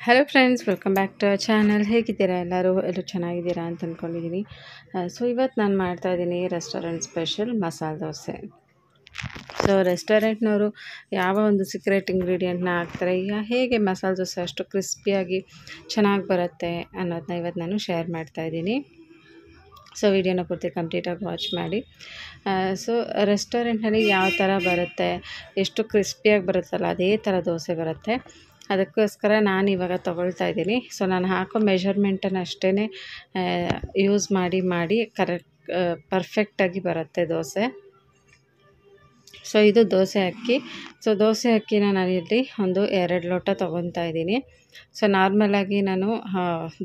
Hello friends, welcome back to our channel. ಹೇಗಿದ್ದೀರಾ ಎಲ್ಲರೂ ಚೆನ್ನಾಗಿದ್ದೀರಾ ಅಂತ ಅಂದ್ಕೊಂಡಿದ್ದೀನಿ. ಸೊ ಇವತ್ತು ನಾನು ಮಾಡ್ತಾಯಿದ್ದೀನಿ restaurant special masala dosa. So ರೆಸ್ಟೋರೆಂಟ್ನವರು ಯಾವ ಒಂದು ಸೀಕ್ರೆಟ್ ಇಂಗ್ರೀಡಿಯೆಂಟ್ನ ಹಾಕ್ತಾರೆ, ಈಗ ಹೇಗೆ ಮಸಾಲೆ ದೋಸೆ ಅಷ್ಟು ಕ್ರಿಸ್ಪಿಯಾಗಿ ಚೆನ್ನಾಗಿ ಬರುತ್ತೆ ಅನ್ನೋದನ್ನ ಇವತ್ತು ನಾನು ಶೇರ್ ಮಾಡ್ತಾಯಿದ್ದೀನಿ. ಸೊ ವಿಡಿಯೋನ ಪೂರ್ತಿ ಕಂಪ್ಲೀಟಾಗಿ ವಾಚ್ ಮಾಡಿ. ಸೊ ರೆಸ್ಟೋರೆಂಟ್ನಲ್ಲಿ ಯಾವ ಥರ ಬರುತ್ತೆ, ಎಷ್ಟು ಕ್ರಿಸ್ಪಿಯಾಗಿ ಬರುತ್ತಲ್ಲ ಅದೇ ಥರ ದೋಸೆ ಬರುತ್ತೆ. ಅದಕ್ಕೋಸ್ಕರ ನಾನು ಇವಾಗ ತೊಗೊಳ್ತಾ ಇದ್ದೀನಿ. ಸೊ ನಾನು ಹಾಕೋ ಮೆಷರ್ಮೆಂಟನ್ನು ಅಷ್ಟೇ ಯೂಸ್ ಮಾಡಿ ಪರ್ಫೆಕ್ಟಾಗಿ ಬರುತ್ತೆ ದೋಸೆ. ಸೊ ಇದು ದೋಸೆ ಅಕ್ಕಿ. ಸೊ ದೋಸೆ ಅಕ್ಕಿನ ನಾನಿಲ್ಲಿ ಒಂದು 2 ಲೋಟ ತೊಗೊತಾ ಇದ್ದೀನಿ. ಸೊ ನಾರ್ಮಲಾಗಿ ನಾನು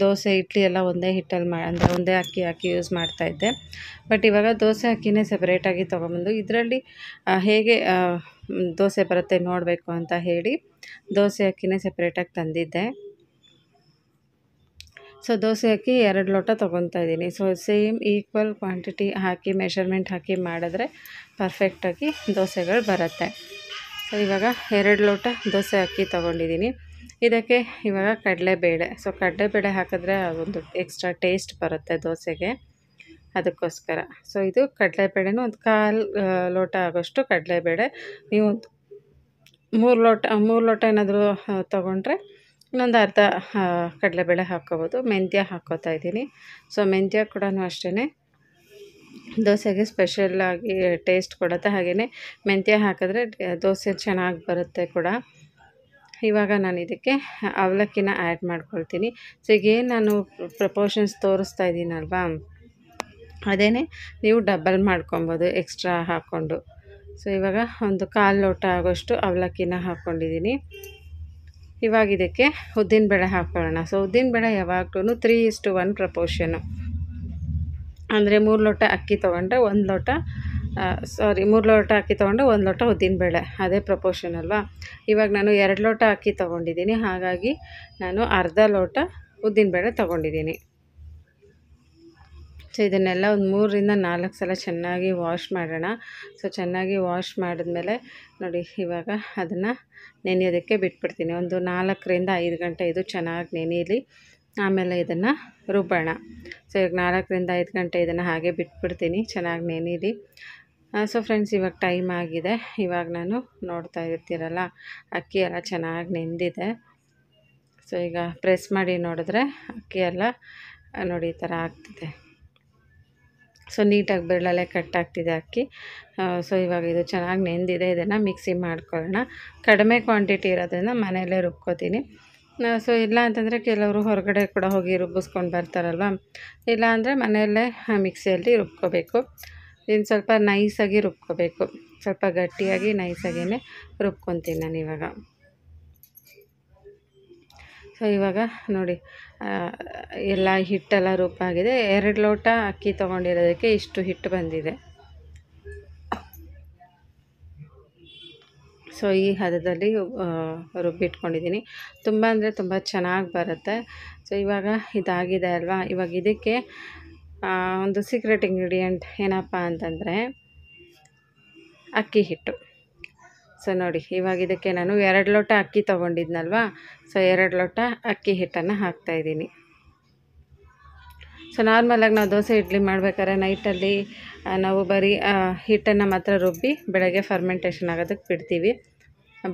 ದೋಸೆ ಇಡ್ಲಿ ಎಲ್ಲ ಒಂದೇ ಹಿಟ್ಟಲ್ಲಿ ಅಂದರೆ ಒಂದೇ ಅಕ್ಕಿ ಹಾಕಿ ಯೂಸ್ ಮಾಡ್ತಾಯಿದ್ದೆ. ಬಟ್ ಇವಾಗ ದೋಸೆ ಅಕ್ಕಿನೇ ಸೆಪ್ರೇಟಾಗಿ ತೊಗೊಂಬಂದು ಇದರಲ್ಲಿ ಹೇಗೆ ದೋಸೆ ಬರುತ್ತೆ ನೋಡಬೇಕು ಅಂತ ಹೇಳಿ ದೋಸೆ ಅಕ್ಕಿನೇ ಸೆಪ್ರೇಟಾಗಿ ತಂದಿದ್ದೆ. ಸೊ ದೋಸೆ ಅಕ್ಕಿ 2 ಲೋಟ ತೊಗೊತಾ ಇದ್ದೀನಿ. ಸೊ ಸೇಮ್ ಈಕ್ವಲ್ ಕ್ವಾಂಟಿಟಿ ಹಾಕಿ ಮೆಷರ್ಮೆಂಟ್ ಹಾಕಿ ಮಾಡಿದ್ರೆ ಪರ್ಫೆಕ್ಟಾಗಿ ದೋಸೆಗಳು ಬರುತ್ತೆ. ಸೊ ಇವಾಗ 2 ಲೋಟ ದೋಸೆ ಅಕ್ಕಿ ತೊಗೊಂಡಿದ್ದೀನಿ. ಇದಕ್ಕೆ ಇವಾಗ ಕಡಲೆಬೇಳೆ. ಸೊ ಕಡಲೆಬೇಳೆ ಹಾಕಿದ್ರೆ ಅದೊಂದು ಎಕ್ಸ್ಟ್ರಾ ಟೇಸ್ಟ್ ಬರುತ್ತೆ ದೋಸೆಗೆ, ಅದಕ್ಕೋಸ್ಕರ. ಸೊ ಇದು ಕಡಲೆಬೇಳೆನೂ ಒಂದು 1/4 ಲೋಟ ಆಗೋಷ್ಟು ಕಡಲೆಬೇಳೆ. ನೀವು 3 ಲೋಟ ಏನಾದರೂ ತೊಗೊಂಡ್ರೆ ಇನ್ನೊಂದು ಅರ್ಧ ಕಡಲೆಬೇಳೆ ಹಾಕ್ಕೋಬೋದು. ಮೆಂತ್ಯ ಹಾಕ್ಕೋತಾ ಇದ್ದೀನಿ. ಸೊ ಮೆಂತ್ಯ ಕೂಡ ಅಷ್ಟೇ ದೋಸೆಗೆ ಸ್ಪೆಷಲಾಗಿ ಟೇಸ್ಟ್ ಕೊಡುತ್ತೆ. ಹಾಗೆಯೇ ಮೆಂತ್ಯ ಹಾಕಿದ್ರೆ ದೋಸೆ ಚೆನ್ನಾಗಿ ಬರುತ್ತೆ ಕೂಡ. ಇವಾಗ ನಾನು ಇದಕ್ಕೆ ಅವಲಕ್ಕಿನ ಆ್ಯಡ್ ಮಾಡ್ಕೊಳ್ತೀನಿ. ಸೊ ಈಗೇನು ನಾನು ಪ್ರಪೋರ್ಷನ್ಸ್ ತೋರಿಸ್ತಾ ಇದ್ದೀನಲ್ವಾ, ಅದೇ ನೀವು ಡಬಲ್ ಮಾಡ್ಕೊಬೋದು ಎಕ್ಸ್ಟ್ರಾ ಹಾಕ್ಕೊಂಡು. ಸೊ ಇವಾಗ ಒಂದು 1/4 ಲೋಟ ಆಗೋಷ್ಟು ಅವಲಕ್ಕಿನ ಹಾಕ್ಕೊಂಡಿದ್ದೀನಿ. ಇವಾಗ ಇದಕ್ಕೆ ಉದ್ದಿನಬೇಳೆ ಹಾಕ್ಕೊಳ್ಳೋಣ. ಸೊ ಉದ್ದಿನಬೇಳೆ ಯಾವಾಗಲೂ 3:1 ಪ್ರಪೋರ್ಷನು. ಅಂದರೆ 3 ಲೋಟ ಅಕ್ಕಿ ತೊಗೊಂಡ್ರೆ 1 ಲೋಟ 3 ಲೋಟ ಅಕ್ಕಿ ತೊಗೊಂಡ್ರೆ 1 ಲೋಟ ಉದ್ದಿನಬೇಳೆ, ಅದೇ ಪ್ರಪೋರ್ಷನ್ ಅಲ್ವಾ. ಇವಾಗ ನಾನು 2 ಲೋಟ ಅಕ್ಕಿ ತೊಗೊಂಡಿದ್ದೀನಿ, ಹಾಗಾಗಿ ನಾನು ಅರ್ಧ ಲೋಟ ಉದ್ದಿನಬೇಳೆ ತೊಗೊಂಡಿದ್ದೀನಿ. ಸೊ ಇದನ್ನೆಲ್ಲ ಒಂದು 3-4 ಸಲ ಚೆನ್ನಾಗಿ ವಾಶ್ ಮಾಡೋಣ. ಸೊ ಚೆನ್ನಾಗಿ ವಾಶ್ ಮಾಡಿದ್ಮೇಲೆ ನೋಡಿ, ಇವಾಗ ಅದನ್ನು ನೆನೆಯೋದಕ್ಕೆ ಬಿಟ್ಬಿಡ್ತೀನಿ. ಒಂದು 4-5 ಗಂಟೆ ಇದು ಚೆನ್ನಾಗಿ ನೆನೆಯಲಿ, ಆಮೇಲೆ ಇದನ್ನು ರುಬ್ಬೋಣ. ಸೊ ಈಗ 4-5 ಗಂಟೆ ಇದನ್ನು ಹಾಗೆ ಬಿಟ್ಬಿಡ್ತೀನಿ, ಚೆನ್ನಾಗಿ ನೆನೆಯಲಿ. ಸೊ ಫ್ರೆಂಡ್ಸ್, ಇವಾಗ ಟೈಮ್ ಆಗಿದೆ. ಇವಾಗ ನಾನು ನೋಡ್ತಾ ಇರ್ತೀರಲ್ಲ, ಅಕ್ಕಿ ಎಲ್ಲ ಚೆನ್ನಾಗಿ ನೆಂದಿದೆ. ಸೊ ಈಗ ಪ್ರೆಸ್ ಮಾಡಿ ನೋಡಿದ್ರೆ ಅಕ್ಕಿ ಎಲ್ಲ ನೋಡಿ ಈ ಥರ ಆಗ್ತಿದೆ. ಸೊ ನೀಟಾಗಿ ಬೆಳ್ಳಲ್ಲೇ ಕಟ್ಟಾಗ್ತಿದೆ ಅಕ್ಕಿ. ಸೊ ಇವಾಗ ಇದು ಚೆನ್ನಾಗಿ ನೆಂದಿದೆ. ಇದನ್ನು ಮಿಕ್ಸಿ ಮಾಡ್ಕೊಳ್ಳೋಣ. ಕಡಿಮೆ ಕ್ವಾಂಟಿಟಿ ಇರೋದ್ರಿಂದ ಮನೆಯಲ್ಲೇ ರುಬ್ಕೋತೀನಿ. ಸೊ ಇಲ್ಲ ಅಂತಂದರೆ ಕೆಲವರು ಹೊರಗಡೆ ಕೂಡ ಹೋಗಿ ರುಬ್ಬಿಸ್ಕೊಂಡು ಬರ್ತಾರಲ್ವ, ಇಲ್ಲ ಅಂದರೆ ಮನೆಯಲ್ಲೇ ಮಿಕ್ಸಿಯಲ್ಲಿ ರುಬ್ಕೋಬೇಕು. ಇನ್ನು ಸ್ವಲ್ಪ ನೈಸಾಗಿ ರುಬ್ಕೋಬೇಕು, ಸ್ವಲ್ಪ ಗಟ್ಟಿಯಾಗಿ ನೈಸಾಗಿಯೇ ರುಬ್ಕೊತೀನಿ ನಾನು ಇವಾಗ. ಸೊ ಇವಾಗ ನೋಡಿ, ಎಲ್ಲ ಹಿಟ್ಟೆಲ್ಲ ರುಬ್ಬಾಗಿದೆ. 2 ಲೋಟ ಅಕ್ಕಿ ತೊಗೊಂಡಿರೋದಕ್ಕೆ ಇಷ್ಟು ಹಿಟ್ಟು ಬಂದಿದೆ. ಸೊ ಈ ಹದದಲ್ಲಿ ರುಬ್ಬಿಟ್ಕೊಂಡಿದ್ದೀನಿ. ತುಂಬ ಅಂದರೆ ತುಂಬ ಚೆನ್ನಾಗಿ ಬರುತ್ತೆ. ಸೊ ಇವಾಗ ಇದಾಗಿದೆ ಅಲ್ವಾ, ಇವಾಗ ಇದಕ್ಕೆ ಒಂದು ಸೀಕ್ರೆಟ್ ಇಂಗ್ರೀಡಿಯೆಂಟ್ ಏನಪ್ಪ ಅಂತಂದರೆ ಅಕ್ಕಿ ಹಿಟ್ಟು. ಸೊ ನೋಡಿ, ಇವಾಗ ಇದಕ್ಕೆ ನಾನು 2 ಲೋಟ ಅಕ್ಕಿ ತೊಗೊಂಡಿದ್ನಲ್ವಾ, ಸೊ 2 ಲೋಟ ಅಕ್ಕಿ ಹಿಟ್ಟನ್ನು ಹಾಕ್ತಾಯಿದ್ದೀನಿ. ಸೊ ನಾರ್ಮಲಾಗಿ ನಾವು ದೋಸೆ ಇಡ್ಲಿ ಮಾಡ್ಬೇಕಾದ್ರೆ ನೈಟಲ್ಲಿ ನಾವು ಬರೀ ಹಿಟ್ಟನ್ನು ಮಾತ್ರ ರುಬ್ಬಿ ಬೆಳಗ್ಗೆ ಫರ್ಮೆಂಟೇಷನ್ ಆಗೋದಕ್ಕೆ ಬಿಡ್ತೀವಿ.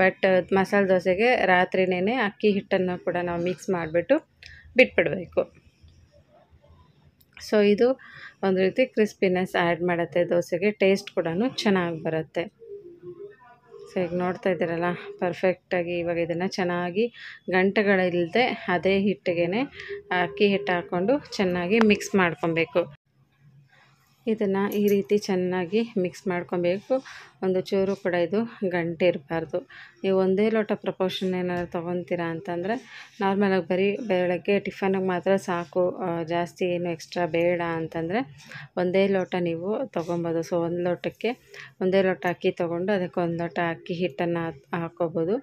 ಬಟ್ ಮಸಾಲೆ ದೋಸೆಗೆ ರಾತ್ರಿನೇ ಅಕ್ಕಿ ಹಿಟ್ಟನ್ನು ಕೂಡ ನಾವು ಮಿಕ್ಸ್ ಮಾಡಿಬಿಟ್ಟು ಬಿಟ್ಬಿಡಬೇಕು. ಸೊ ಇದು ಒಂದು ರೀತಿ ಕ್ರಿಸ್ಪಿನೆಸ್ ಆ್ಯಡ್ ಮಾಡುತ್ತೆ ದೋಸೆಗೆ, ಟೇಸ್ಟ್ ಕೂಡ ಚೆನ್ನಾಗಿ ಬರುತ್ತೆ. ಸೊ ಈಗ ನೋಡ್ತಾ ಇದ್ದೀರಲ್ಲ, ಪರ್ಫೆಕ್ಟಾಗಿ ಇವಾಗ ಇದನ್ನು ಚೆನ್ನಾಗಿ ಗಂಟೆಗಳಿಲ್ಲದೆ ಅದೇ ಹಿಟ್ಟಿಗೆ ಅಕ್ಕಿ ಹಿಟ್ಟು ಹಾಕ್ಕೊಂಡು ಚೆನ್ನಾಗಿ ಮಿಕ್ಸ್ ಮಾಡ್ಕೊಬೇಕು. ಇದನ್ನು ಈ ರೀತಿ ಚೆನ್ನಾಗಿ ಮಿಕ್ಸ್ ಮಾಡ್ಕೊಬೇಕು. ಒಂದು ಚೂರು ಕೂಡ ಇದು ಗಂಟೆ ಇರಬಾರ್ದು. ನೀವು ಒಂದೇ ಲೋಟ ಪ್ರಪೋರ್ಷನ್ ಏನಾದ್ರು ತೊಗೊತೀರಾ ಅಂತಂದರೆ ನಾರ್ಮಲಾಗಿ ಬರೀ ಬೆಳಗ್ಗೆ ಟಿಫನ್ಗೆ ಮಾತ್ರ ಸಾಕು, ಜಾಸ್ತಿ ಏನು ಎಕ್ಸ್ಟ್ರಾ ಬೇಡ ಅಂತಂದರೆ ಒಂದೇ ಲೋಟ ನೀವು ತೊಗೊಬೋದು. ಸೊ 1 ಲೋಟಕ್ಕೆ ಒಂದೇ ಲೋಟ ಅಕ್ಕಿ ತೊಗೊಂಡು ಅದಕ್ಕೆ 1 ಲೋಟ ಅಕ್ಕಿ ಹಿಟ್ಟನ್ನು ಹಾಕ್ಕೋಬೋದು.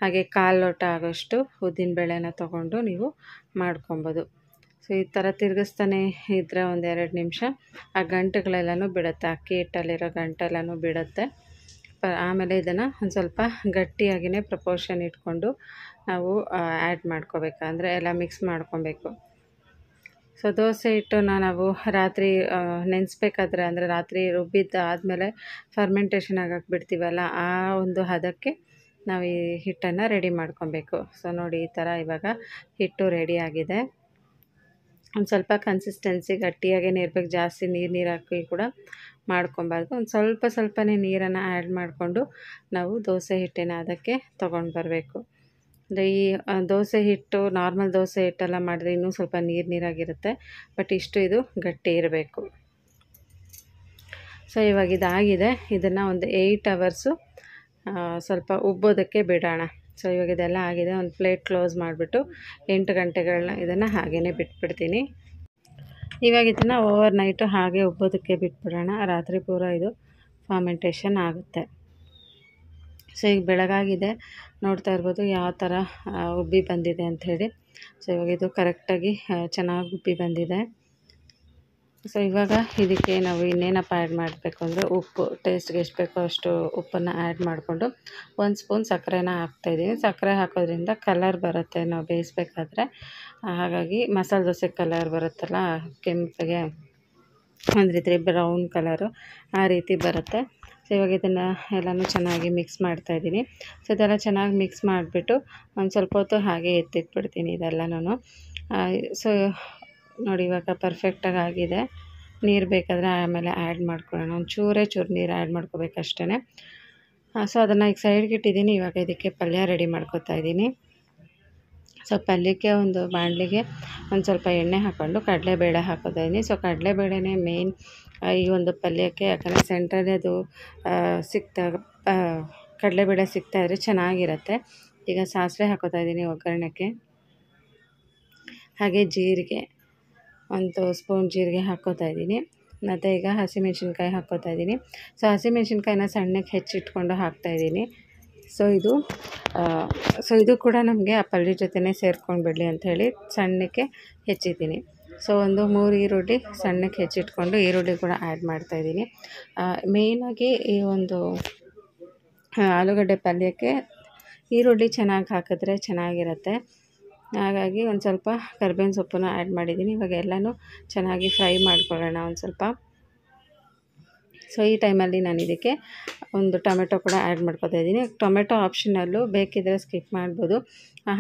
ಹಾಗೆ 1/4 ಲೋಟ ಆಗೋಷ್ಟು ಉದ್ದಿನಬೇಳೆನ ತೊಗೊಂಡು ನೀವು ಮಾಡ್ಕೊಬೋದು. ಸೊ ಈ ಥರ ತಿರುಗಿಸ್ತಾನೆ ಇದ್ದರೆ ಒಂದು 2 ನಿಮಿಷ ಆ ಗಂಟುಗಳೆಲ್ಲನೂ ಬಿಡುತ್ತೆ, ಅಕ್ಕಿ ಹಿಟ್ಟಲ್ಲಿರೋ ಗಂಟೆಲ್ಲನೂ ಬಿಡುತ್ತೆ. ಆಮೇಲೆ ಇದನ್ನು ಒಂದು ಸ್ವಲ್ಪ ಗಟ್ಟಿಯಾಗಿಯೇ ಪ್ರಪೋರ್ಷನ್ ಇಟ್ಕೊಂಡು ನಾವು ಆ್ಯಡ್ ಮಾಡ್ಕೋಬೇಕು, ಅಂದರೆ ಎಲ್ಲ ಮಿಕ್ಸ್ ಮಾಡ್ಕೊಬೇಕು. ಸೊ ದೋಸೆ ಹಿಟ್ಟನ್ನು ನಾವು ರಾತ್ರಿ ನೆನೆಸ್ಬೇಕಾದ್ರೆ, ಅಂದರೆ ರಾತ್ರಿ ರುಬ್ಬಿದ್ದು ಆದಮೇಲೆ ಫರ್ಮೆಂಟೇಷನ್ ಆಗಕ್ಕೆ ಬಿಡ್ತೀವಲ್ಲ, ಆ ಒಂದು ಹದಕ್ಕೆ ನಾವು ಈ ಹಿಟ್ಟನ್ನು ರೆಡಿ ಮಾಡ್ಕೊಬೇಕು. ಸೊ ನೋಡಿ, ಈ ಥರ ಇವಾಗ ಹಿಟ್ಟು ರೆಡಿಯಾಗಿದೆ. ಒಂದು ಸ್ವಲ್ಪ ಕನ್ಸಿಸ್ಟೆನ್ಸಿ ಗಟ್ಟಿಯಾಗೇ ಇರಬೇಕು, ಜಾಸ್ತಿ ನೀರು ಹಾಕಿ ಕೂಡ ಮಾಡ್ಕೊಬಾರ್ದು. ಒಂದು ಸ್ವಲ್ಪನೇ ನೀರನ್ನು ಆ್ಯಡ್ ಮಾಡಿಕೊಂಡು ನಾವು ದೋಸೆ ಹಿಟ್ಟಿನ ಅದಕ್ಕೆ ತೊಗೊಂಡು ಬರಬೇಕು. ಅಂದರೆ ಈ ದೋಸೆ ಹಿಟ್ಟು, ನಾರ್ಮಲ್ ದೋಸೆ ಹಿಟ್ಟೆಲ್ಲ ಮಾಡಿದ್ರೆ ಇನ್ನೂ ಸ್ವಲ್ಪ ನೀರಾಗಿರುತ್ತೆ, ಬಟ್ ಇದು ಗಟ್ಟಿ ಇರಬೇಕು. ಸೊ ಇವಾಗ ಇದಾಗಿದೆ. ಇದನ್ನು ಒಂದು 8 ಅವರ್ಸು ಸ್ವಲ್ಪ ಉಬ್ಬೋದಕ್ಕೆ ಬಿಡೋಣ. ಸೊ ಇವಾಗ ಇದೆಲ್ಲ ಆಗಿದೆ. ಒಂದು ಪ್ಲೇಟ್ ಕ್ಲೋಸ್ ಮಾಡಿಬಿಟ್ಟು 8 ಗಂಟೆಗಳನ್ನ ಇದನ್ನು ಹಾಗೇ ಬಿಟ್ಬಿಡ್ತೀನಿ. ಇವಾಗ ಇದನ್ನು ಓವರ್ ನೈಟು ಹಾಗೆ ಉಬ್ಬೋದಕ್ಕೆ ಬಿಟ್ಬಿಡೋಣ. ರಾತ್ರಿ ಪೂರ ಇದು ಫರ್ಮೆಂಟೇಷನ್ ಆಗುತ್ತೆ. ಸೊ ಈಗ ಬೆಳಗಾಗಿದೆ, ನೋಡ್ತಾ ಇರ್ಬೋದು ಯಾವ ಥರ ಉಬ್ಬಿ ಬಂದಿದೆ ಅಂಥೇಳಿ. ಸೊ ಇವಾಗ ಇದು ಕರೆಕ್ಟಾಗಿ ಚೆನ್ನಾಗಿ ಉಬ್ಬಿ ಬಂದಿದೆ. ಸೊ ಇವಾಗ ಇದಕ್ಕೆ ನಾವು ಇನ್ನೇನಪ್ಪ ಆ್ಯಡ್ ಮಾಡಬೇಕು ಅಂದರೆ ಉಪ್ಪು, ಟೇಸ್ಟ್ಗೆ ಎಷ್ಟು ಬೇಕೋ ಅಷ್ಟು ಉಪ್ಪನ್ನು ಆ್ಯಡ್ ಮಾಡಿಕೊಂಡು 1 ಸ್ಪೂನ್ ಸಕ್ಕರೆನ ಹಾಕ್ತಾಯಿದ್ದೀನಿ. ಸಕ್ಕರೆ ಹಾಕೋದ್ರಿಂದ ಕಲರ್ ಬರುತ್ತೆ ನಾವು ಬೇಯಿಸ್ಬೇಕಾದ್ರೆ. ಹಾಗಾಗಿ ಮಸಾಲೆ ದೋಸೆ ಕಲರ್ ಬರುತ್ತಲ್ಲ, ಕೆಂಪಗೆ ಒಂದು ರೀತಿ ಬ್ರೌನ್ ಕಲರು ಆ ರೀತಿ ಬರುತ್ತೆ. ಸೊ ಇವಾಗ ಇದನ್ನು ಎಲ್ಲನೂ ಚೆನ್ನಾಗಿ ಮಿಕ್ಸ್ ಮಾಡ್ತಾಯಿದ್ದೀನಿ. ಸೊ ಇದೆಲ್ಲ ಚೆನ್ನಾಗಿ ಮಿಕ್ಸ್ ಮಾಡಿಬಿಟ್ಟು ಒಂದು ಸ್ವಲ್ಪ ಹೊತ್ತು ಹಾಗೆ ಎತ್ತಿಟ್ಬಿಡ್ತೀನಿ ಇದೆಲ್ಲನೂ. ಸೊ ನೋಡಿ, ಇವಾಗ ಪರ್ಫೆಕ್ಟಾಗಿ ಆಗಿದೆ. ನೀರು ಬೇಕಾದರೆ ಆಮೇಲೆ ಆ್ಯಡ್ ಮಾಡ್ಕೊಳ್ಳೋಣ. ಒಂದು ಚೂರು ನೀರು ಆ್ಯಡ್ ಮಾಡ್ಕೋಬೇಕಷ್ಟೇ. ಸೊ ಅದನ್ನು ಈಗ ಸೈಡ್ಗೆ ಇಟ್ಟಿದ್ದೀನಿ. ಇವಾಗ ಇದಕ್ಕೆ ಪಲ್ಯ ರೆಡಿ ಮಾಡ್ಕೊತಾ ಇದ್ದೀನಿ. ಸೊ ಪಲ್ಯಕ್ಕೆ ಒಂದು ಬಾಣಲಿಗೆ ಒಂದು ಸ್ವಲ್ಪ ಎಣ್ಣೆ ಹಾಕ್ಕೊಂಡು ಕಡಲೆಬೇಳೆ ಹಾಕೋತಾಯಿದ್ದೀನಿ. ಸೊ ಕಡಲೆಬೇಳೆನೇ ಮೇನ್ ಈ ಒಂದು ಪಲ್ಯಕ್ಕೆ, ಯಾಕಂದರೆ ಸೆಂಟ್ರಲ್ಲಿ ಅದು ಕಡಲೆಬೇಳೆ ಸಿಗ್ತಾಯಿದ್ರೆ ಚೆನ್ನಾಗಿರುತ್ತೆ. ಈಗ ಸಾಸಿವೆ ಹಾಕೋತಾಯಿದ್ದೀನಿ ಒಗ್ಗರಣೆಗೆ, ಹಾಗೆ ಜೀರಿಗೆ 1 ಸ್ಪೂನ್ ಜೀರಿಗೆ ಹಾಕ್ಕೋತಾಯಿದ್ದೀನಿ. ಮತ್ತು ಈಗ ಹಸಿಮೆಣ್ಸಿನ್ಕಾಯಿ ಹಾಕ್ಕೋತಾಯಿದ್ದೀನಿ. ಸೊ ಹಸಿಮೆಣ್ಸಿನ್ಕಾಯಿನ ಸಣ್ಣಕ್ಕೆ ಹೆಚ್ಚಿಟ್ಕೊಂಡು ಹಾಕ್ತಾಯಿದ್ದೀನಿ. ಸೊ ಇದು ಕೂಡ ನಮಗೆ ಆ ಪಲ್ಯ ಜೊತೆನೇ ಸೇರ್ಕೊಂಡು ಬಿಡಲಿ ಅಂಥೇಳಿ ಸಣ್ಣಕ್ಕೆ ಹೆಚ್ಚಿದ್ದೀನಿ. ಸೊ ಒಂದು 3 ಈರುಳ್ಳಿ ಸಣ್ಣಕ್ಕೆ ಹೆಚ್ಚಿಟ್ಕೊಂಡು ಈರುಳ್ಳಿ ಕೂಡ ಆ್ಯಡ್ ಮಾಡ್ತಾಯಿದ್ದೀನಿ. ಮೇಯ್ನಾಗಿ ಈ ಒಂದು ಆಲೂಗಡ್ಡೆ ಪಲ್ಯಕ್ಕೆ ಈರುಳ್ಳಿ ಚೆನ್ನಾಗಿ ಹಾಕಿದ್ರೆ ಚೆನ್ನಾಗಿರುತ್ತೆ. ಹಾಗಾಗಿ ಒಂದು ಸ್ವಲ್ಪ ಕರಿಬೇವಿನ ಸೊಪ್ಪನ್ನು ಆ್ಯಡ್ ಮಾಡಿದ್ದೀನಿ. ಇವಾಗ ಎಲ್ಲನೂ ಚೆನ್ನಾಗಿ ಫ್ರೈ ಮಾಡ್ಕೊಳ್ಳೋಣ ಒಂದು ಸ್ವಲ್ಪ. ಸೊ ಈ ಟೈಮಲ್ಲಿ ನಾನು ಇದಕ್ಕೆ ಒಂದು ಟೊಮೆಟೊ ಕೂಡ ಆ್ಯಡ್ ಮಾಡ್ಕೊತಾಯಿದ್ದೀನಿ. ಟೊಮೆಟೊ ಆಪ್ಷನಲ್ಲು, ಬೇಕಿದ್ದರೆ ಸ್ಕಿಪ್ ಮಾಡ್ಬೋದು,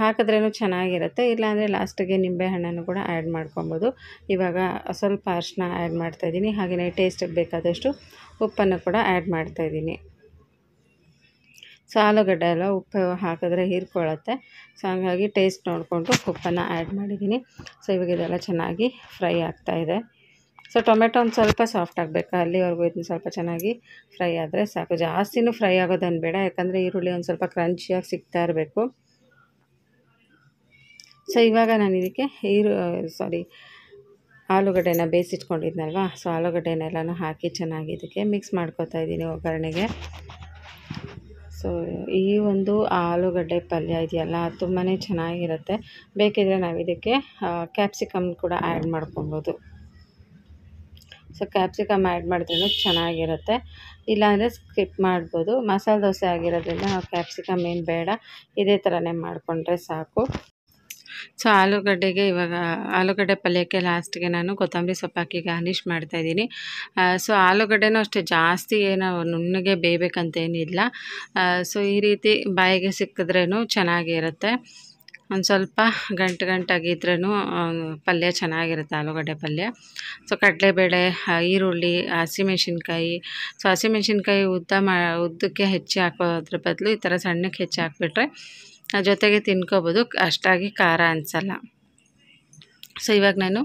ಹಾಕಿದ್ರೂ ಚೆನ್ನಾಗಿರುತ್ತೆ. ಇಲ್ಲಾಂದರೆ ಲಾಸ್ಟಿಗೆ ನಿಂಬೆಹಣ್ಣನ್ನು ಕೂಡ ಆ್ಯಡ್ ಮಾಡ್ಕೊಬೋದು. ಇವಾಗ ಸ್ವಲ್ಪ ಅರಿಶಿನ ಆ್ಯಡ್ ಮಾಡ್ತಾಯಿದ್ದೀನಿ. ಹಾಗೆಯೇ ಟೇಸ್ಟಿಗೆ ಬೇಕಾದಷ್ಟು ಉಪ್ಪನ್ನು ಕೂಡ ಆ್ಯಡ್ ಮಾಡ್ತಾಯಿದ್ದೀನಿ. ಸೊ ಆಲೂಗಡ್ಡೆ ಎಲ್ಲ ಉಪ್ಪು ಹಾಕಿದ್ರೆ ಹೀರ್ಕೊಳ್ಳುತ್ತೆ. ಸೊ ಹಾಗಾಗಿ ಟೇಸ್ಟ್ ನೋಡಿಕೊಂಡು ಉಪ್ಪನ್ನು ಆ್ಯಡ್ ಮಾಡಿದ್ದೀನಿ. ಸೊ ಇವಾಗ ಇದೆಲ್ಲ ಚೆನ್ನಾಗಿ ಫ್ರೈ ಆಗ್ತಾಯಿದೆ. ಸೊ ಟೊಮೆಟೊ ಒಂದು ಸ್ವಲ್ಪ ಸಾಫ್ಟ್ ಆಗಬೇಕು, ಅಲ್ಲಿವರೆಗೂ ಇದನ್ನು ಸ್ವಲ್ಪ ಚೆನ್ನಾಗಿ ಫ್ರೈ ಆದರೆ ಸಾಕು. ಜಾಸ್ತಿನೂ ಫ್ರೈ ಆಗೋದನ್ನು ಬೇಡ, ಯಾಕಂದರೆ ಈರುಳ್ಳಿ ಒಂದು ಸ್ವಲ್ಪ ಕ್ರಂಚಿಯಾಗಿ ಸಿಗ್ತಾ ಇರಬೇಕು. ಸೊ ಇವಾಗ ನಾನು ಇದಕ್ಕೆ ಆಲೂಗಡ್ಡೆನ ಬೇಯಿಸಿಟ್ಕೊಂಡಿದ್ನಲ್ವ, ಸೊ ಆಲೂಗಡ್ಡೆನೆಲ್ಲನೂ ಹಾಕಿ ಚೆನ್ನಾಗಿ ಇದಕ್ಕೆ ಮಿಕ್ಸ್ ಮಾಡ್ಕೊತಾಯಿದ್ದೀನಿ ಒಗ್ಗರಣೆಗೆ. ಸೊ ಈ ಒಂದು ಆಲೂಗಡ್ಡೆ ಪಲ್ಯ ಇದೆಯಲ್ಲ ತುಂಬಾ ಚೆನ್ನಾಗಿರುತ್ತೆ. ಬೇಕಿದ್ದರೆ ನಾವು ಇದಕ್ಕೆ ಕ್ಯಾಪ್ಸಿಕಮ್ ಕೂಡ ಆ್ಯಡ್ ಮಾಡ್ಕೊಬೋದು. ಸೊ ಕ್ಯಾಪ್ಸಿಕಮ್ ಆ್ಯಡ್ ಮಾಡಿದ್ರೂ ಚೆನ್ನಾಗಿರುತ್ತೆ, ಇಲ್ಲಾಂದರೆ ಸ್ಕಿಪ್ ಮಾಡ್ಬೋದು. ಮಸಾಲೆ ದೋಸೆ ಆಗಿರೋದ್ರಿಂದ ನಾವು ಕ್ಯಾಪ್ಸಿಕಮ್ ಏನು ಬೇಡ, ಇದೇ ಥರನೇ ಮಾಡಿಕೊಂಡ್ರೆ ಸಾಕು. ಸೊ ಆಲೂಗಡ್ಡೆ ಪಲ್ಯಕ್ಕೆ ಲಾಸ್ಟಿಗೆ ನಾನು ಕೊತ್ತಂಬರಿ ಸೊಪ್ಪು ಹಾಕಿ ಗಾರ್ನಿಷ್ ಮಾಡ್ತಾಯಿದ್ದೀನಿ. ಸೊ ಆಲೂಗಡ್ಡೆನೂ ಅಷ್ಟೇ ಜಾಸ್ತಿ ಏನು ನುಣ್ಣಗೆ ಬೇಯಬೇಕಂತೇನಿಲ್ಲ. ಸೊ ಈ ರೀತಿ ಬಾಯಿಗೆ ಸಿಕ್ಕಿದ್ರೂ ಚೆನ್ನಾಗಿರುತ್ತೆ. ಒಂದು ಸ್ವಲ್ಪ ಗಂಟಾಗಿದ್ರೂ ಪಲ್ಯ ಚೆನ್ನಾಗಿರುತ್ತೆ ಆಲೂಗಡ್ಡೆ ಪಲ್ಯ. ಸೊ ಕಡಲೆಬೇಳೆ, ಈರುಳ್ಳಿ, ಹಸಿಮೆಣ್ಸಿನ್ಕಾಯಿ. ಸೊ ಹಸಿಮೆಣ್ಸಿನ್ಕಾಯಿ ಉದ್ದಕ್ಕೆ ಹೆಚ್ಚಿ ಹಾಕೋದ್ರ ಬದಲು ಈ ಥರ ಸಣ್ಣಕ್ಕೆ ಹೆಚ್ಚಿ ಹಾಕ್ಬಿಟ್ರೆ ಜೊತೆಗೆ ತಿನ್ಕೋಬೋದು, ಅಷ್ಟಾಗಿ ಖಾರ ಅನಿಸಲ್ಲ. ಸೊ ಇವಾಗ ನಾನು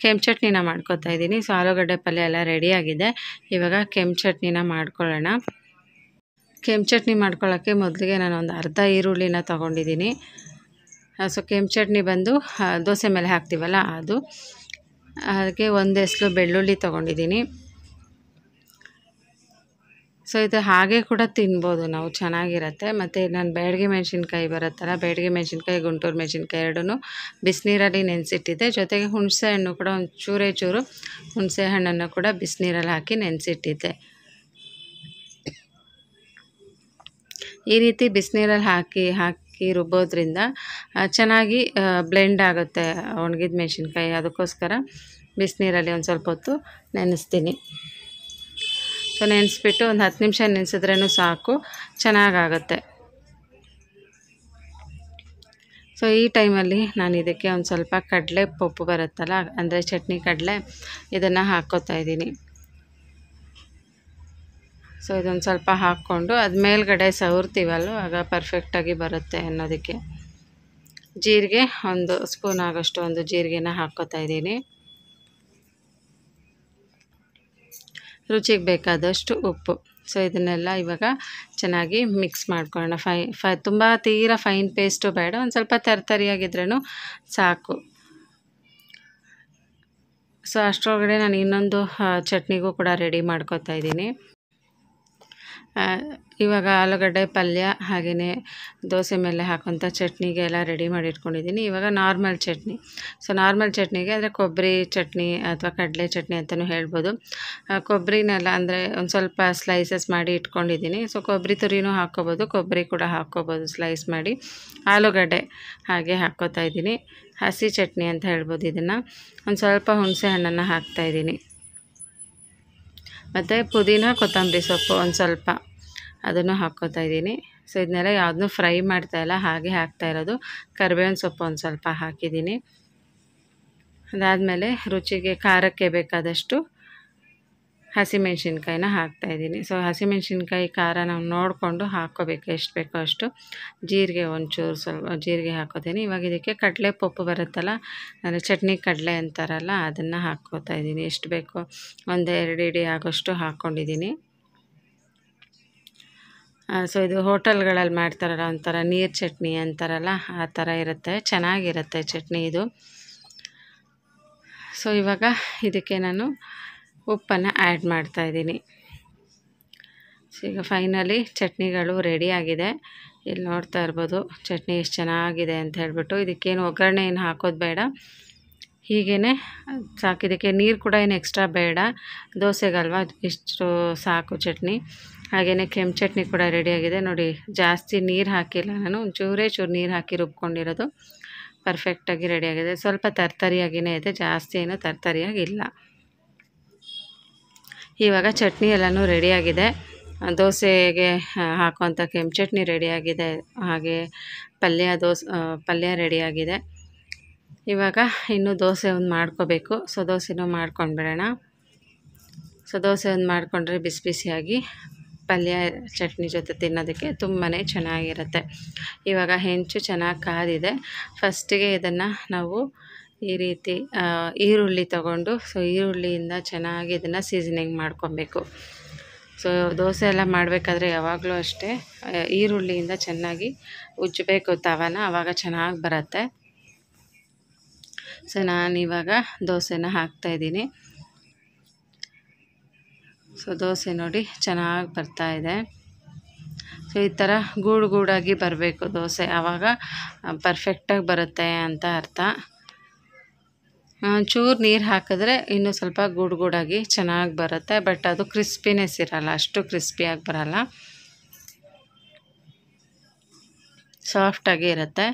ಕೆಂಪು ಚಟ್ನಿನ ಮಾಡ್ಕೊತಾಯಿದ್ದೀನಿ. ಸೊ ಆಲೂಗಡ್ಡೆ ಪಲ್ಯ ಎಲ್ಲ ರೆಡಿಯಾಗಿದೆ. ಇವಾಗ ಕೆಂಪು ಚಟ್ನಿನ ಮಾಡ್ಕೊಳ್ಳೋಣ. ಕೆಂಪು ಚಟ್ನಿ ಮಾಡ್ಕೊಳ್ಳೋಕ್ಕೆ ಮೊದಲಿಗೆ ನಾನು ಒಂದು ಅರ್ಧ ಈರುಳ್ಳಿನ ತೊಗೊಂಡಿದ್ದೀನಿ. ಸೊ ಕೆಂಪು ಚಟ್ನಿ ಬಂದು ದೋಸೆ ಮೇಲೆ ಹಾಕ್ತೀವಲ್ಲ ಅದು, ಅದಕ್ಕೆ 1 ಎಸಳು ಬೆಳ್ಳುಳ್ಳಿ ತೊಗೊಂಡಿದ್ದೀನಿ. ಸೊ ಇದು ಹಾಗೆ ಕೂಡ ತಿನ್ಬೋದು ನಾವು, ಚೆನ್ನಾಗಿರುತ್ತೆ. ಮತ್ತು ನಾನು ಬ್ಯಾಡಗಿ ಮೆಣಸಿನ್ಕಾಯಿ ಬರುತ್ತಲ್ಲ, ಬ್ಯಾಡಗಿ ಮೆಣಸಿನ್ಕಾಯಿ, ಗುಂಟೂರು ಮೆಣಸಿನ್ಕಾಯಿ ಎರಡೂ ಬಿಸಿನೀರಲ್ಲಿ ನೆನೆಸಿಟ್ಟಿದ್ದೆ. ಜೊತೆಗೆ ಹುಣಸೆ ಹಣ್ಣು ಕೂಡ ಒಂದು ಚೂರು ಹುಣಸೆ ಹಣ್ಣನ್ನು ಕೂಡ ಬಿಸಿನೀರಲ್ಲಿ ಹಾಕಿ ನೆನೆಸಿಟ್ಟಿದ್ದೆ. ಈ ರೀತಿ ಬಿಸಿನೀರಲ್ಲಿ ಹಾಕಿ ರುಬ್ಬೋದ್ರಿಂದ ಚೆನ್ನಾಗಿ ಬ್ಲೆಂಡ್ ಆಗುತ್ತೆ ಒಣಗಿದ ಮೆಣಸಿನ್ಕಾಯಿ. ಅದಕ್ಕೋಸ್ಕರ ಬಿಸಿನೀರಲ್ಲಿ ಒಂದು ಸ್ವಲ್ಪ ಹೊತ್ತು ನೆನೆಸ್ತೀನಿ. ಸೊ ನೆನೆಸ್ಬಿಟ್ಟು ಒಂದು 10 ನಿಮಿಷ ನೆನೆಸಿದ್ರೂ ಸಾಕು, ಚೆನ್ನಾಗಾಗುತ್ತೆ. ಸೊ ಈ ಟೈಮಲ್ಲಿ ನಾನು ಇದಕ್ಕೆ ಒಂದು ಸ್ವಲ್ಪ ಕಡಲೆ ಪಪ್ಪು ಬರುತ್ತಲ್ಲ, ಅಂದರೆ ಚಟ್ನಿ ಕಡಲೆ, ಇದನ್ನು ಹಾಕ್ಕೋತಾ ಇದ್ದೀನಿ. ಸೊ ಇದೊಂದು ಸ್ವಲ್ಪ ಹಾಕ್ಕೊಂಡು ಅದು ಮೇಲ್ಗಡೆ ಸವರ್ತೀವಲ್ಲ, ಆಗ ಪರ್ಫೆಕ್ಟಾಗಿ ಬರುತ್ತೆ ಅನ್ನೋದಕ್ಕೆ. ಜೀರಿಗೆ 1 ಸ್ಪೂನ್ ಆಗೋಷ್ಟು ಒಂದು ಜೀರಿಗೆನ ಹಾಕ್ಕೋತಾ ಇದ್ದೀನಿ. ರುಚಿಗೆ ಬೇಕಾದಷ್ಟು ಉಪ್ಪು. ಸೊ ಇದನ್ನೆಲ್ಲ ಇವಾಗ ಚೆನ್ನಾಗಿ ಮಿಕ್ಸ್ ಮಾಡ್ಕೊಳ್ಳೋಣ. ತುಂಬ ತೀರಾ ಫೈನ್ ಪೇಸ್ಟು ಬೇಡ, ಒಂದು ಸ್ವಲ್ಪ ತರಿಯಾಗಿದ್ರೂ ಸಾಕು. ಸೊ ಅಷ್ಟರೊಳಗಡೆ ನಾನು ಇನ್ನೊಂದು ಚಟ್ನಿಗೂ ಕೂಡ ರೆಡಿ ಮಾಡ್ಕೊತಾ ಇದ್ದೀನಿ. ಇವಾಗ ಆಲೂಗಡ್ಡೆ ಪಲ್ಯ ಹಾಗೆಯೇ ದೋಸೆ ಮೇಲೆ ಹಾಕೋಂಥ ಚಟ್ನಿಗೆ ಎಲ್ಲ ರೆಡಿ ಮಾಡಿ ಇಟ್ಕೊಂಡಿದ್ದೀನಿ. ಇವಾಗ ನಾರ್ಮಲ್ ಚಟ್ನಿ. ಸೊ ನಾರ್ಮಲ್ ಚಟ್ನಿಗೆ ಅಂದರೆ ಕೊಬ್ಬರಿ ಚಟ್ನಿ ಅಥವಾ ಕಡಲೆ ಚಟ್ನಿ ಅಂತಲೂ ಹೇಳ್ಬೋದು. ಕೊಬ್ಬರಿನೆಲ್ಲ ಅಂದರೆ ಒಂದು ಸ್ವಲ್ಪ ಸ್ಲೈಸಸ್ ಮಾಡಿ ಇಟ್ಕೊಂಡಿದ್ದೀನಿ. ಸೊ ಕೊಬ್ಬರಿ ತುರಿನೂ ಹಾಕ್ಕೋಬೋದು, ಕೊಬ್ಬರಿ ಕೂಡ ಹಾಕ್ಕೋಬೋದು ಸ್ಲೈಸ್ ಮಾಡಿ. ಆಲೂಗಡ್ಡೆ ಹಾಗೆ ಹಾಕ್ಕೋತಾ ಇದ್ದೀನಿ. ಹಸಿ ಚಟ್ನಿ ಅಂತ ಹೇಳ್ಬೋದು ಇದನ್ನು. ಒಂದು ಸ್ವಲ್ಪ ಹುಣಸೆ ಹಣ್ಣನ್ನು ಹಾಕ್ತಾಯಿದ್ದೀನಿ. ಮತ್ತು ಪುದೀನ ಕೊತ್ತಂಬರಿ ಸೊಪ್ಪು ಒಂದು ಸ್ವಲ್ಪ ಅದನ್ನು ಹಾಕ್ಕೋತಾ ಇದ್ದೀನಿ. ಸೊ ಇದನ್ನೆಲ್ಲ ಯಾವುದನ್ನೂ ಫ್ರೈ ಮಾಡ್ತಾಯಿಲ್ಲ, ಹಾಗೆ ಹಾಕ್ತಾಯಿರೋದು. ಕರಿಬೇವಿನ ಸೊಪ್ಪು ಒಂದು ಸ್ವಲ್ಪ ಹಾಕಿದ್ದೀನಿ. ಅದಾದಮೇಲೆ ರುಚಿಗೆ ಖಾರಕ್ಕೆ ಬೇಕಾದಷ್ಟು ಹಸಿಮೆಣ್ಸಿನ್ಕಾಯಿನ ಹಾಕ್ತಾಯಿದ್ದೀನಿ. ಸೊ ಹಸಿಮೆಣ್ಸಿನ್ಕಾಯಿ ಖಾರ ನಾವು ನೋಡಿಕೊಂಡು ಹಾಕ್ಕೋಬೇಕು, ಎಷ್ಟು ಬೇಕೋ ಅಷ್ಟು. ಜೀರಿಗೆ ಒಂಚೂರು ಸ್ವಲ್ಪ ಜೀರಿಗೆ ಹಾಕ್ಕೋತೀನಿ. ಇವಾಗ ಇದಕ್ಕೆ ಕಡಲೆ ಪಪ್ಪು ಬರುತ್ತಲ್ಲ, ಅಂದರೆ ಚಟ್ನಿ ಕಡಲೆ ಅಂತಾರಲ್ಲ, ಅದನ್ನು ಹಾಕ್ಕೋತಾ ಇದ್ದೀನಿ. ಎಷ್ಟು ಬೇಕೋ 1-2 ಇಡಿ ಆಗೋಷ್ಟು ಹಾಕ್ಕೊಂಡಿದ್ದೀನಿ. ಸೊ ಇದು ಹೋಟೆಲ್ಗಳಲ್ಲಿ ಮಾಡ್ತಾರಲ್ಲ, ಒಂಥರ ನೀರು ಚಟ್ನಿ ಅಂತಾರಲ್ಲ, ಆ ಥರ ಇರುತ್ತೆ, ಚೆನ್ನಾಗಿರುತ್ತೆ ಚಟ್ನಿ ಇದು. ಸೊ ಇವಾಗ ಇದಕ್ಕೆ ನಾನು ಉಪ್ಪನ್ನು ಆ್ಯಡ್ ಮಾಡ್ತಾಯಿದ್ದೀನಿ. ಸೊ ಈಗ ಫೈನಲಿ ಚಟ್ನಿಗಳು ರೆಡಿಯಾಗಿದೆ. ಇಲ್ಲಿ ನೋಡ್ತಾ ಇರ್ಬೋದು ಚಟ್ನಿ ಎಷ್ಟು ಚೆನ್ನಾಗಿದೆ ಅಂತ ಹೇಳ್ಬಿಟ್ಟು. ಇದಕ್ಕೇನು ಒಗ್ಗರಣೆ ಏನು ಹಾಕೋದು ಬೇಡ, ಹೀಗೇ ಸಾಕು. ಇದಕ್ಕೆ ನೀರು ಕೂಡ ಏನು ಎಕ್ಸ್ಟ್ರಾ ಬೇಡ, ದೋಸೆಗಲ್ವ, ಇಷ್ಟು ಸಾಕು ಚಟ್ನಿ. ಹಾಗೆಯೇ ಕೆಂಪು ಚಟ್ನಿ ಕೂಡ ರೆಡಿಯಾಗಿದೆ ನೋಡಿ. ಜಾಸ್ತಿ ನೀರು ಹಾಕಿಲ್ಲ ನಾನು, ಒಂಚೂರೇ ಚೂರು ನೀರು ಹಾಕಿ ರುಬ್ಕೊಂಡಿರೋದು. ಪರ್ಫೆಕ್ಟಾಗಿ ರೆಡಿಯಾಗಿದೆ. ಸ್ವಲ್ಪ ತರ್ತರಿಯಾಗಿಯೇ ಇದೆ, ಜಾಸ್ತಿ ಏನು ತರ್ತರಿಯಾಗಿಲ್ಲ. ಇವಾಗ ಚಟ್ನಿ ಎಲ್ಲನೂ ರೆಡಿಯಾಗಿದೆ. ದೋಸೆಗೆ ಹಾಕುವಂಥ ಕೆಂಪು ಚಟ್ನಿ ರೆಡಿಯಾಗಿದೆ, ಹಾಗೆ ಪಲ್ಯ ರೆಡಿಯಾಗಿದೆ. ಇವಾಗ ಇನ್ನು ದೋಸೆ ಒಂದು ಮಾಡ್ಕೋಬೇಕು. ಸೊ ದೋಸೆನೂ ಮಾಡ್ಕೊಂಡ್ಬಿಡೋಣ. ಸೊ ದೋಸೆ ಒಂದು ಮಾಡಿಕೊಂಡ್ರೆ ಬಿಸಿ ಬಿಸಿಯಾಗಿ ಪಲ್ಯ ಚಟ್ನಿ ಜೊತೆ ತಿನ್ನೋದಕ್ಕೆ ತುಂಬಾ ಚೆನ್ನಾಗಿರುತ್ತೆ. ಇವಾಗ ಹೆಂಚು ಚೆನ್ನಾಗಿ ಕಾದಿದೆ. ಫಸ್ಟಿಗೆ ಇದನ್ನು ನಾವು ಈ ರೀತಿ ಈರುಳ್ಳಿ ತಗೊಂಡು, ಸೊ ಈರುಳ್ಳಿಯಿಂದ ಚೆನ್ನಾಗಿ ಇದನ್ನು ಸೀಸನಿಂಗ್ ಮಾಡ್ಕೊಬೇಕು. ಸೊ ದೋಸೆ ಎಲ್ಲ ಮಾಡಬೇಕಾದ್ರೆ ಯಾವಾಗಲೂ ಅಷ್ಟೇ ಈರುಳ್ಳಿಯಿಂದ ಚೆನ್ನಾಗಿ ಉಜ್ಜಬೇಕು ತವನ, ಆವಾಗ ಚೆನ್ನಾಗಿ ಬರುತ್ತೆ. ಸೊ ನಾನಿವಾಗ ದೋಸೆನ ಹಾಕ್ತಾಯಿದ್ದೀನಿ. ಸೊ ದೋಸೆ ನೋಡಿ ಚೆನ್ನಾಗಿ ಬರ್ತಾಯಿದೆ. ಸೊ ಈ ಥರ ಗೂಡಾಗಿ ಬರಬೇಕು ದೋಸೆ, ಆವಾಗ ಪರ್ಫೆಕ್ಟಾಗಿ ಬರುತ್ತೆ ಅಂತ ಅರ್ಥ. ಚೂರು ನೀರು ಹಾಕಿದ್ರೆ ಇನ್ನೂ ಸ್ವಲ್ಪ ಗೂಡಾಗಿ ಚೆನ್ನಾಗಿ ಬರುತ್ತೆ. ಬಟ್ ಅದು ಕ್ರಿಸ್ಪಿನೆಸ್ ಇರಲ್ಲ, ಅಷ್ಟು ಕ್ರಿಸ್ಪಿಯಾಗಿ ಬರಲ್ಲ, ಸಾಫ್ಟಾಗಿ ಇರುತ್ತೆ.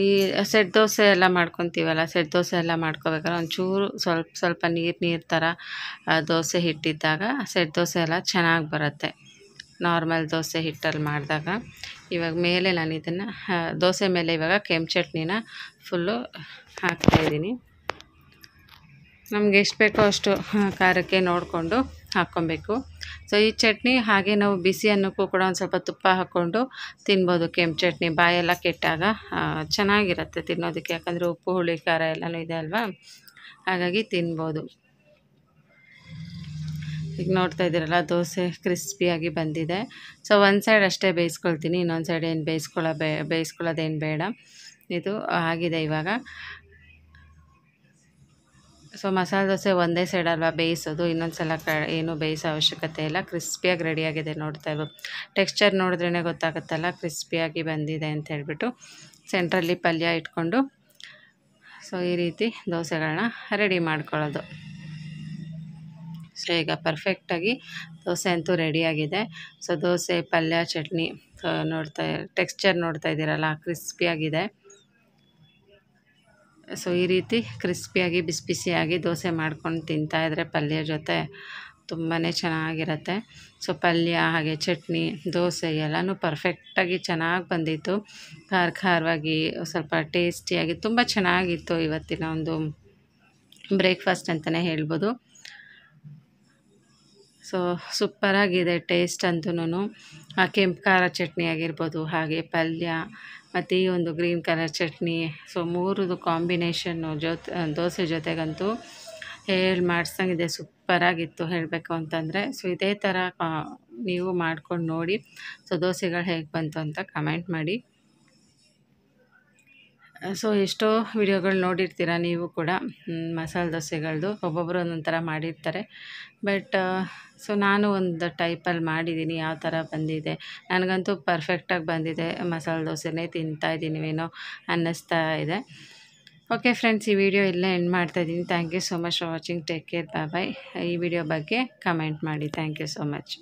ಈ ಸೆಟ್ ದೋಸೆ ಎಲ್ಲ ಮಾಡ್ಕೊತೀವಲ್ಲ, ಸೆಟ್ ದೋಸೆ ಎಲ್ಲ ಮಾಡ್ಕೋಬೇಕಾದ್ರೆ ಒಂಚೂರು ಸ್ವಲ್ಪ ನೀರು ಥರ ದೋಸೆ ಹಿಟ್ಟಿದ್ದಾಗ ಸೆಟ್ ದೋಸೆ ಎಲ್ಲ ಚೆನ್ನಾಗಿ ಬರುತ್ತೆ, ನಾರ್ಮಲ್ ದೋಸೆ ಹಿಟ್ಟಲ್ಲಿ ಮಾಡಿದಾಗ. ಇವಾಗ ಮೇಲೆ ನಾನು ಇದನ್ನು ದೋಸೆ ಮೇಲೆ ಇವಾಗ ಕೆಂಪು ಚಟ್ನಿನ ಫುಲ್ಲು ಹಾಕ್ತಾಯಿದ್ದೀನಿ. ನಮ್ಗೆ ಎಷ್ಟು ಬೇಕೋ ಅಷ್ಟು ಖಾರಕ್ಕೆ ನೋಡಿಕೊಂಡು ಹಾಕ್ಕೊಬೇಕು. ಸೊ ಈ ಚಟ್ನಿ ಹಾಗೆ ನಾವು ಬಿಸಿ ಅನ್ನಕ್ಕೂ ಕೂಡ ಒಂದು ಸ್ವಲ್ಪ ತುಪ್ಪ ಹಾಕ್ಕೊಂಡು ತಿನ್ಬೋದು. ಕೆಂಪು ಚಟ್ನಿ ಬಾಯೆಲ್ಲ ಕೆಟ್ಟಾಗ ಚೆನ್ನಾಗಿರುತ್ತೆ ತಿನ್ನೋದಕ್ಕೆ, ಯಾಕಂದರೆ ಉಪ್ಪು ಹುಳಿ ಖಾರ ಎಲ್ಲನೂ ಇದೆ ಅಲ್ವಾ, ಹಾಗಾಗಿ ತಿನ್ಬೋದು. ಈಗ ನೋಡ್ತಾ ಇದ್ದೀರಲ್ಲ ದೋಸೆ ಕ್ರಿಸ್ಪಿಯಾಗಿ ಬಂದಿದೆ. ಸೊ ಒಂದು ಸೈಡ್ ಅಷ್ಟೇ ಬೇಯಿಸ್ಕೊಳ್ತೀನಿ, ಇನ್ನೊಂದು ಸೈಡ್ ಏನು ಬೇಯಿಸ್ಕೊಳ್ಳೋದೇನು ಬೇಡ. ಇದು ಆಗಿದೆ ಇವಾಗ. ಸೊ ಮಸಾಲೆ ದೋಸೆ ಒಂದೇ ಸೈಡ್ ಅಲ್ವಾ ಬೇಯಿಸೋದು, ಇನ್ನೊಂದು ಸಲ ಏನು ಬೇಯಿಸೋ ಅವಶ್ಯಕತೆ ಇಲ್ಲ. ಕ್ರಿಸ್ಪಿಯಾಗಿ ರೆಡಿಯಾಗಿದೆ, ನೋಡ್ತಾ ಇರ್ಬೋದು. ಟೆಕ್ಸ್ಚರ್ ನೋಡಿದ್ರೇ ಗೊತ್ತಾಗುತ್ತಲ್ಲ ಕ್ರಿಸ್ಪಿಯಾಗಿ ಬಂದಿದೆ ಅಂತ ಹೇಳ್ಬಿಟ್ಟು. ಸೆಂಟ್ರಲ್ಲಿ ಪಲ್ಯ ಇಟ್ಕೊಂಡು ಸೊ ಈ ರೀತಿ ದೋಸೆಗಳನ್ನ ರೆಡಿ ಮಾಡ್ಕೊಳ್ಳೋದು. ಸೊ ಸೊ ಈಗ ಪರ್ಫೆಕ್ಟಾಗಿ ದೋಸೆ ಅಂತೂ ರೆಡಿಯಾಗಿದೆ. ಸೊ ದೋಸೆ, ಪಲ್ಯ, ಚಟ್ನಿ ಟೆಕ್ಸ್ಚರ್ ನೋಡ್ತಾ ಇದ್ದೀರಲ್ಲ, ಕ್ರಿಸ್ಪಿಯಾಗಿದೆ. ಸೊ ಈ ರೀತಿ ಕ್ರಿಸ್ಪಿಯಾಗಿ ಬಿಸಿ ಬಿಸಿಯಾಗಿ ದೋಸೆ ಮಾಡ್ಕೊಂಡು ತಿಂತಾಯಿದ್ರೆ ಪಲ್ಯ ಜೊತೆ ತುಂಬಾ ಚೆನ್ನಾಗಿರುತ್ತೆ. ಸೊ ಪಲ್ಯ ಹಾಗೆ ಚಟ್ನಿ, ದೋಸೆ ಎಲ್ಲನೂ ಪರ್ಫೆಕ್ಟಾಗಿ ಚೆನ್ನಾಗಿ ಬಂದಿತ್ತು. ಖಾರವಾಗಿ ಸ್ವಲ್ಪ ಟೇಸ್ಟಿಯಾಗಿ ತುಂಬ ಚೆನ್ನಾಗಿತ್ತು. ಇವತ್ತಿನ ಒಂದು ಬ್ರೇಕ್ಫಾಸ್ಟ್ ಅಂತಲೇ ಹೇಳ್ಬೋದು. ಸೊ ಸೂಪರಾಗಿದೆ ಟೇಸ್ಟ್ ಅಂತೂ. ಆ ಕೆಂಪು ಖಾರ ಚಟ್ನಿ ಆಗಿರ್ಬೋದು, ಹಾಗೆ ಪಲ್ಯ ಮತ್ತು ಈ ಒಂದು ಗ್ರೀನ್ ಕಲರ್ ಚಟ್ನಿ. ಸೊ ಮೂರದು ಕಾಂಬಿನೇಷನ್ನು ದೋಸೆ ಜೊತೆಗಂತೂ ಮಾಡಿಸಂಗಿದೆ. ಸೂಪರಾಗಿತ್ತು ಹೇಳಬೇಕು ಅಂತಂದರೆ. ಸೊ ಇದೇ ಥರ ನೀವು ಮಾಡ್ಕೊಂಡು ನೋಡಿ. ಸೊ ದೋಸೆಗಳು ಹೇಗೆ ಬಂತು ಅಂತ ಕಮೆಂಟ್ ಮಾಡಿ. ಸೊ ಎಷ್ಟೋ ವಿಡಿಯೋಗಳು ನೋಡಿರ್ತೀರ ನೀವು ಕೂಡ, ಮಸಾಲೆ ದೋಸೆಗಳದ್ದು ಒಬ್ಬೊಬ್ಬರು ಒಂದೊಂದು ಥರ ಮಾಡಿರ್ತಾರೆ. ಬಟ್ ಸೊ ನಾನು ಒಂದು ಟೈಪಲ್ಲಿ ಮಾಡಿದ್ದೀನಿ, ಯಾವ ಥರ ಬಂದಿದೆ ನನಗಂತೂ ಪರ್ಫೆಕ್ಟಾಗಿ ಬಂದಿದೆ. ಮಸಾಲೆ ದೋಸೆನೇ ತಿಂತಾಯಿದ್ದೀನಿವೇನೋ ಅನ್ನಿಸ್ತಾ ಇದೆ. ಓಕೆ ಫ್ರೆಂಡ್ಸ್, ಈ ವಿಡಿಯೋ ಇಲ್ಲೇ ಎಂಡ್ ಮಾಡ್ತಾಯಿದ್ದೀನಿ. Thank you so much for watching. Take care, bye. ಈ ವಿಡಿಯೋ ಬಗ್ಗೆ ಕಮೆಂಟ್ ಮಾಡಿ. Thank you so much.